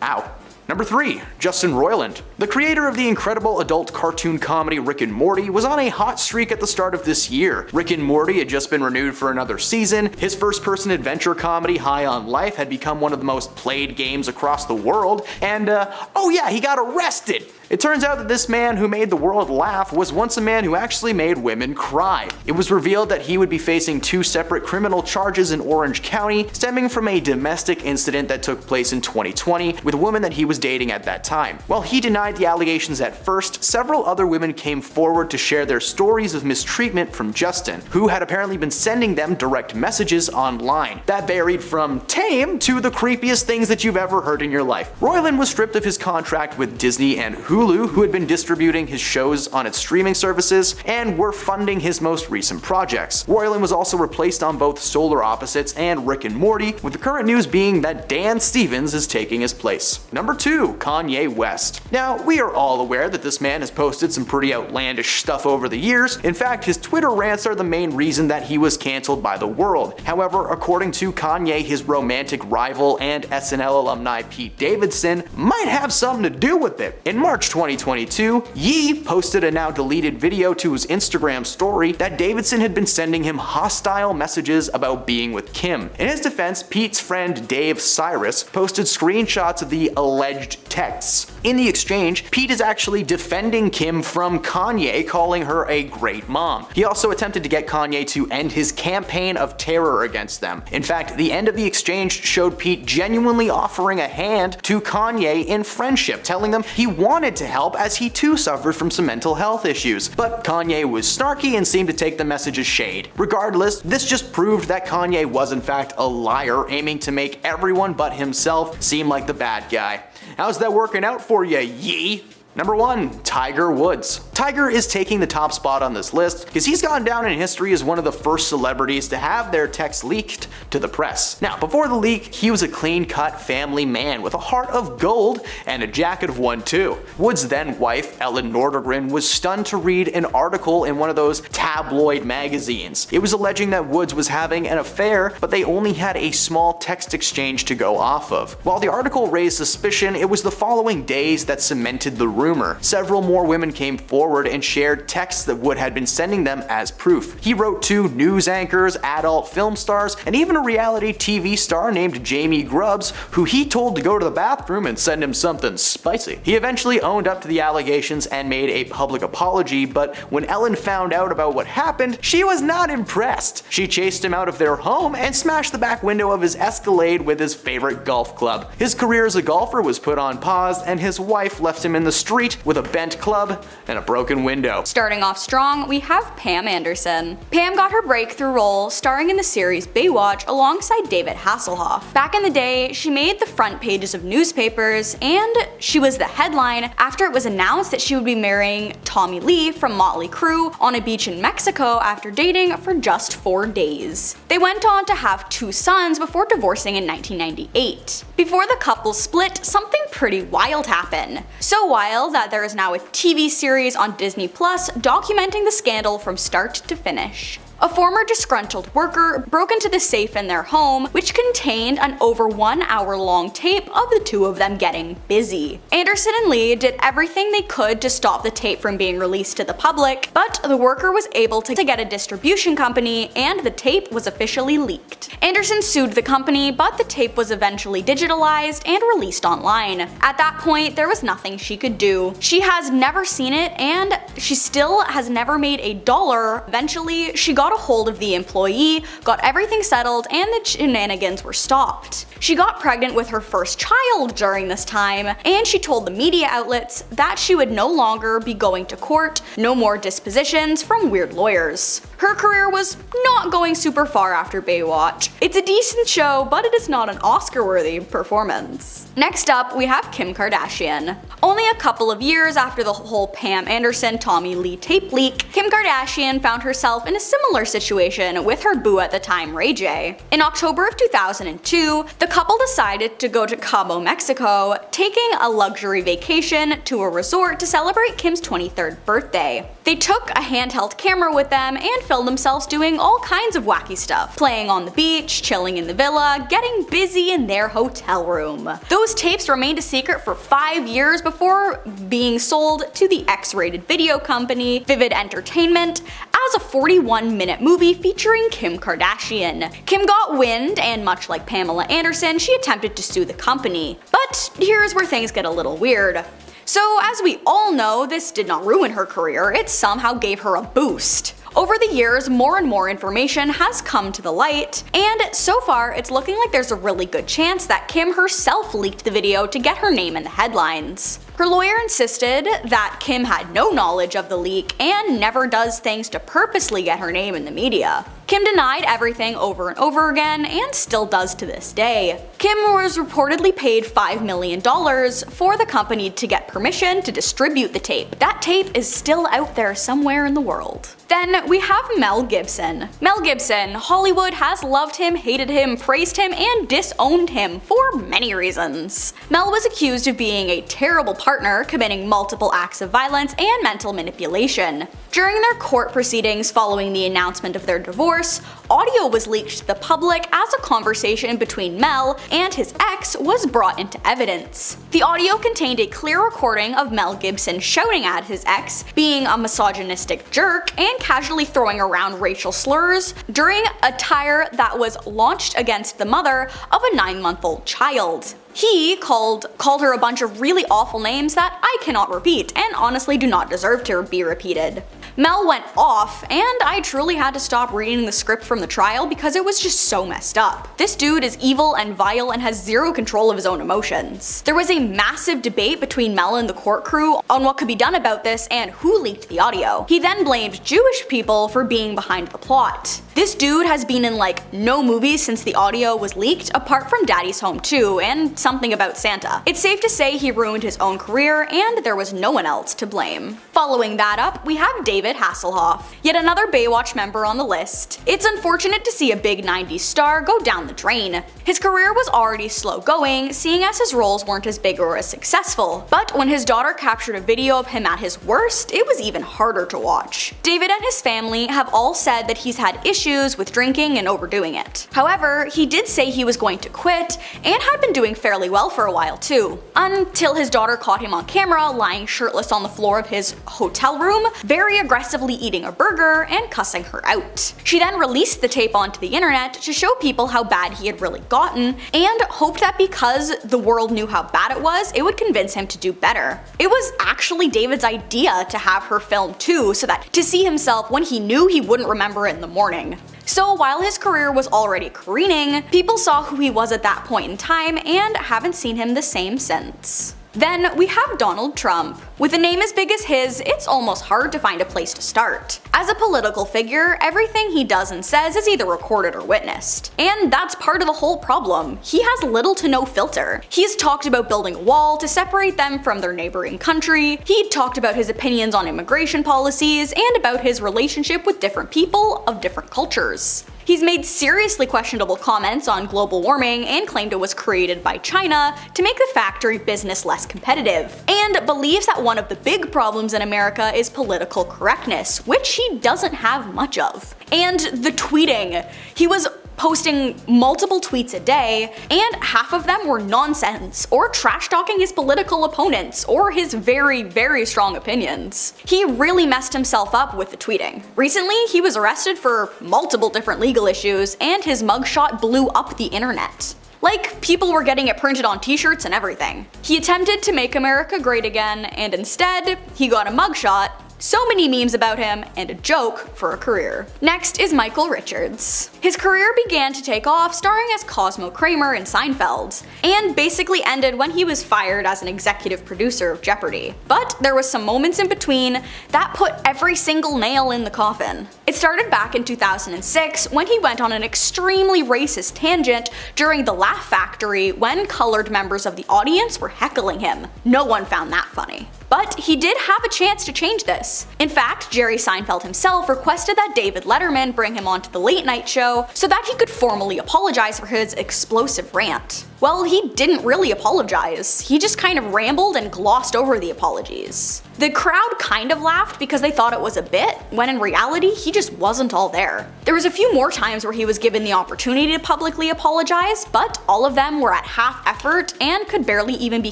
Ow. Number 3. Justin Roiland. The creator of the incredible adult cartoon comedy Rick and Morty was on a hot streak at the start of this year. Rick and Morty had just been renewed for another season, his first-person adventure comedy High on Life had become one of the most played games across the world, and oh yeah, he got arrested! It turns out that this man who made the world laugh was once a man who actually made women cry. It was revealed that he would be facing 2 separate criminal charges in Orange County, stemming from a domestic incident that took place in 2020 with a woman that he was dating at that time. While he denied the allegations at first, several other women came forward to share their stories of mistreatment from Justin, who had apparently been sending them direct messages online. That varied from tame to the creepiest things that you've ever heard in your life. Roiland was stripped of his contract with Disney and Hulu, who had been distributing his shows on its streaming services and were funding his most recent projects. Roiland was also replaced on both Solar Opposites and Rick and Morty, with the current news being that Dan Stevens is taking his place. Number 2. Kanye West. Now, we are all aware that this man has posted some pretty outlandish stuff over the years. In fact, his Twitter rants are the main reason that he was cancelled by the world. However, according to Kanye, his romantic rival and SNL alumni Pete Davidson might have something to do with it. In March 2022, Ye posted a now deleted video to his Instagram story that Davidson had been sending him hostile messages about being with Kim. In his defense, Pete's friend Dave Cyrus posted screenshots of the alleged alleged texts. In the exchange, Pete is actually defending Kim from Kanye, calling her a great mom. He also attempted to get Kanye to end his campaign of terror against them. In fact, the end of the exchange showed Pete genuinely offering a hand to Kanye in friendship, telling them he wanted to help as he too suffered from some mental health issues. But Kanye was snarky and seemed to take the message as shade. Regardless, this just proved that Kanye was in fact a liar, aiming to make everyone but himself seem like the bad guy. How's that working out for ya, Yee? Number 1. Tiger Woods. Tiger is taking the top spot on this list because he's gone down in history as one of the first celebrities to have their texts leaked to the press. Now, before the leak, he was a clean-cut family man with a heart of gold and a jacket of one too. Woods' then wife, Ellen Nordegren, was stunned to read an article in one of those tabloid magazines. It was alleging that Woods was having an affair, but they only had a small text exchange to go off of. While the article raised suspicion, it was the following days that cemented the rumor. Several more women came forward and shared texts that Wood had been sending them as proof. He wrote to news anchors, adult film stars, and even a reality TV star named Jamie Grubbs, who he told to go to the bathroom and send him something spicy. He eventually owned up to the allegations and made a public apology, but when Ellen found out about what happened, she was not impressed. She chased him out of their home and smashed the back window of his Escalade with his favorite golf club. His career as a golfer was put on pause, and his wife left him in the street with a bent club and a broken window. Starting off strong, we have Pam Anderson. Pam got her breakthrough role starring in the series Baywatch alongside David Hasselhoff. Back in the day, she made the front pages of newspapers, and she was the headline after it was announced that she would be marrying Tommy Lee from Motley Crue on a beach in Mexico after dating for just 4 days. They went on to have 2 sons before divorcing in 1998. Before the couple split, something pretty wild happened. So wild that there is now a TV series on Disney Plus documenting the scandal from start to finish. A former disgruntled worker broke into the safe in their home, which contained an over 1 hour long tape of the two of them getting busy. Anderson and Lee did everything they could to stop the tape from being released to the public, but the worker was able to get a distribution company and the tape was officially leaked. Anderson sued the company, but the tape was eventually digitalized and released online. At that point, there was nothing she could do. She has never seen it and she still has never made a dollar. Eventually, she got a hold of the employee, got everything settled, and the shenanigans were stopped. She got pregnant with her first child during this time, and she told the media outlets that she would no longer be going to court, no more dispositions from weird lawyers. Her career was not going super far after Baywatch. It's a decent show, but it is not an Oscar-worthy performance. Next up, we have Kim Kardashian. Only a couple of years after the whole Pam Anderson Tommy Lee tape leak, Kim Kardashian found herself in a similar situation with her boo at the time, Ray J. In October of 2002, the couple decided to go to Cabo, Mexico, taking a luxury vacation to a resort to celebrate Kim's 23rd birthday. They took a handheld camera with them and filmed themselves doing all kinds of wacky stuff, playing on the beach, chilling in the villa, getting busy in their hotel room. Those tapes remained a secret for 5 years before being sold to the X-rated video company Vivid Entertainment as a 41-minute movie featuring Kim Kardashian. Kim got wind, and much like Pamela Anderson, she attempted to sue the company. But here's where things get a little weird. So as we all know, this did not ruin her career, it somehow gave her a boost. Over the years, more and more information has come to the light, and so far it's looking like there's a really good chance that Kim herself leaked the video to get her name in the headlines. Her lawyer insisted that Kim had no knowledge of the leak and never does things to purposely get her name in the media. Kim denied everything over and over again and still does to this day. Kim was reportedly paid $5 million for the company to get permission to distribute the tape. That tape is still out there somewhere in the world. Then we have Mel Gibson. Mel Gibson, Hollywood has loved him, hated him, praised him, and disowned him for many reasons. Mel was accused of being a terrible partner, committing multiple acts of violence and mental manipulation. During their court proceedings following the announcement of their divorce, audio was leaked to the public as a conversation between Mel and his ex was brought into evidence. The audio contained a clear recording of Mel Gibson shouting at his ex, being a misogynistic jerk, and casually throwing around racial slurs during a tire that was launched against the mother of a 9-month-old child. He called her a bunch of really awful names that I cannot repeat and honestly do not deserve to be repeated. Mel went off, and I truly had to stop reading the script from the trial because it was just so messed up. This dude is evil and vile and has zero control of his own emotions. There was a massive debate between Mel and the court crew on what could be done about this and who leaked the audio. He then blamed Jewish people for being behind the plot. This dude has been in like no movies since the audio was leaked, apart from Daddy's Home 2 and Something About Santa. It's safe to say he ruined his own career, and there was no one else to blame. Following that up, we have David Hasselhoff, yet another Baywatch member on the list. It's unfortunate to see a big 90s star go down the drain. His career was already slow going, seeing as his roles weren't as big or as successful, but when his daughter captured a video of him at his worst, it was even harder to watch. David and his family have all said that he's had issues with drinking and overdoing it. However, he did say he was going to quit, and had been doing fairly well for a while too, until his daughter caught him on camera lying shirtless on the floor of his hotel room, very aggressively eating a burger and cussing her out. She then released the tape onto the internet to show people how bad he had really gotten, and hoped that because the world knew how bad it was, it would convince him to do better. It was actually David's idea to have her film too, so that to see himself when he knew he wouldn't remember it in the morning. So while his career was already careening, people saw who he was at that point in time and haven't seen him the same since. Then we have Donald Trump. With a name as big as his, it's almost hard to find a place to start. As a political figure, everything he does and says is either recorded or witnessed. And that's part of the whole problem. He has little to no filter. He's talked about building a wall to separate them from their neighboring country, he talked about his opinions on immigration policies, and about his relationship with different people of different cultures. He's made seriously questionable comments on global warming and claimed it was created by China to make the factory business less competitive, and believes that one of the big problems in America is political correctness, which he doesn't have much of. And the tweeting. He was posting multiple tweets a day, and half of them were nonsense, or trash-talking his political opponents, or his very, very strong opinions. He really messed himself up with the tweeting. Recently, he was arrested for multiple different legal issues, and his mugshot blew up the internet. Like, people were getting it printed on t-shirts and everything. He attempted to make America great again, and instead, he got a mugshot, so many memes about him, and a joke for a career. Next is Michael Richards. His career began to take off starring as Cosmo Kramer in Seinfeld, and basically ended when he was fired as an executive producer of Jeopardy! But there was some moments in between that put every single nail in the coffin. It started back in 2006 when he went on an extremely racist tangent during the Laugh Factory when colored members of the audience were heckling him. No one found that funny. But he did have a chance to change this. In fact, Jerry Seinfeld himself requested that David Letterman bring him onto the late night show so that he could formally apologize for his explosive rant. Well, he didn't really apologize. He just kind of rambled and glossed over the apologies. The crowd kind of laughed because they thought it was a bit, when in reality, he just wasn't all there. There was a few more times where he was given the opportunity to publicly apologize, but all of them were at half effort and could barely even be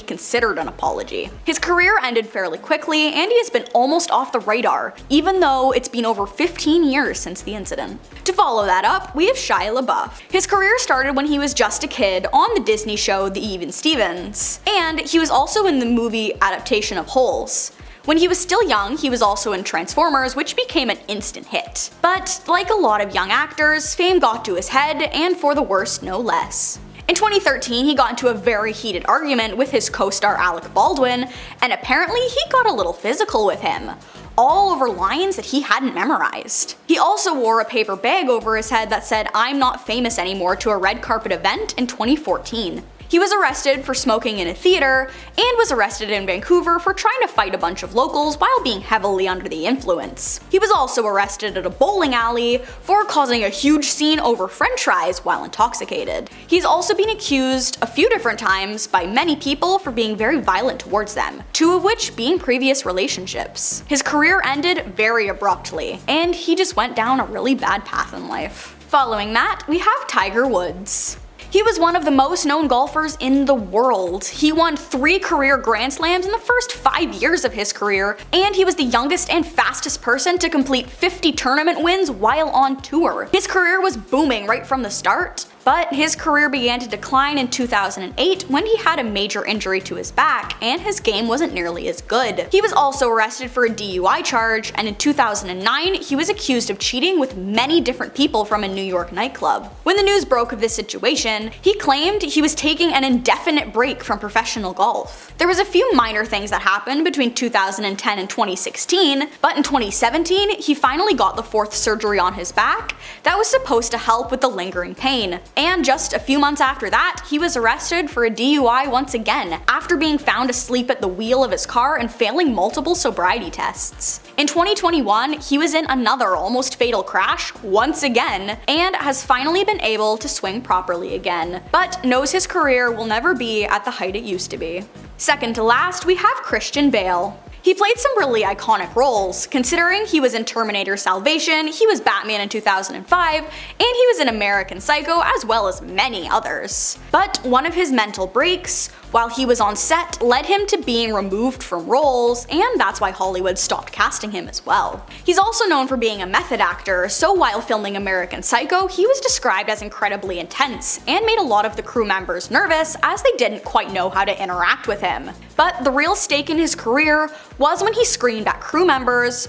considered an apology. His career ended fairly quickly, and he has been almost off the radar, even though it's been over 15 years since the incident. To follow that up, we have Shia LaBeouf. His career started when he was just a kid on the Disney show The Even Stevens, and he was also in the movie adaptation of Holes. When he was still young, he was also in Transformers, which became an instant hit. But like a lot of young actors, fame got to his head, and for the worst no less. In 2013, he got into a very heated argument with his co-star Alec Baldwin, and apparently he got a little physical with him, all over lines that he hadn't memorized. He also wore a paper bag over his head that said "I'm not famous anymore" to a red carpet event in 2014. He was arrested for smoking in a theater, and was arrested in Vancouver for trying to fight a bunch of locals while being heavily under the influence. He was also arrested at a bowling alley for causing a huge scene over french fries while intoxicated. He's also been accused a few different times by many people for being very violent towards them, two of which being previous relationships. His career ended very abruptly, and he just went down a really bad path in life. Following that, we have Tiger Woods. He was one of the most known golfers in the world. He won 3 career Grand Slams in the first 5 years of his career, and he was the youngest and fastest person to complete 50 tournament wins while on tour. His career was booming right from the start, But his career began to decline in 2008 when he had a major injury to his back and his game wasn't nearly as good. He was also arrested for a DUI charge, and in 2009 he was accused of cheating with many different people from a New York nightclub. When the news broke of this situation, he claimed he was taking an indefinite break from professional golf. There was a few minor things that happened between 2010 and 2016, but in 2017 he finally got the 4th surgery on his back that was supposed to help with the lingering pain. And just a few months after that, he was arrested for a DUI once again, after being found asleep at the wheel of his car and failing multiple sobriety tests. In 2021, he was in another almost fatal crash once again, and has finally been able to swing properly again, but knows his career will never be at the height it used to be. Second to last, we have Christian Bale. He played some really iconic roles, considering he was in Terminator Salvation, he was Batman in 2005, and he was in American Psycho, as well as many others. But one of his mental breaks while he was on set led him to being removed from roles, and that's why Hollywood stopped casting him as well. He's also known for being a method actor, so while filming American Psycho, he was described as incredibly intense, and made a lot of the crew members nervous as they didn't quite know how to interact with him. But the real stake in his career was when he screamed at crew members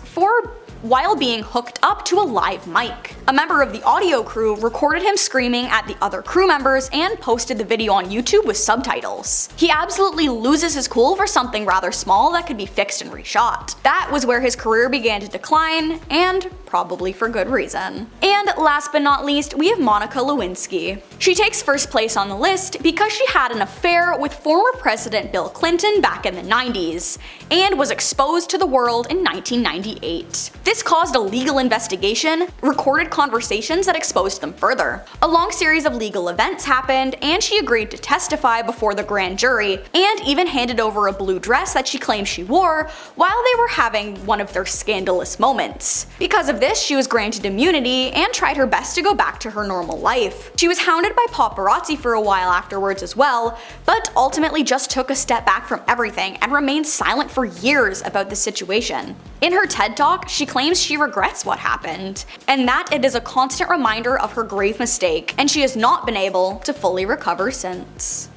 while being hooked up to a live mic. A member of the audio crew recorded him screaming at the other crew members and posted the video on YouTube with subtitles. He absolutely loses his cool for something rather small that could be fixed and reshot. That was where his career began to decline, and probably for good reason. And last but not least, we have Monica Lewinsky. She takes first place on the list because she had an affair with former President Bill Clinton back in the 90s, and was exposed to the world in 1998. This caused a legal investigation, recorded conversations that exposed them further. A long series of legal events happened, and she agreed to testify before the grand jury, and even handed over a blue dress that she claimed she wore while they were having one of their scandalous moments. Because of this, she was granted immunity and tried her best to go back to her normal life. She was hounded by paparazzi for a while afterwards as well, but ultimately just took a step back from everything and remained silent for years about the situation. In her TED Talk, she claims she regrets what happened, and that it is a constant reminder of her grave mistake, and she has not been able to fully recover since.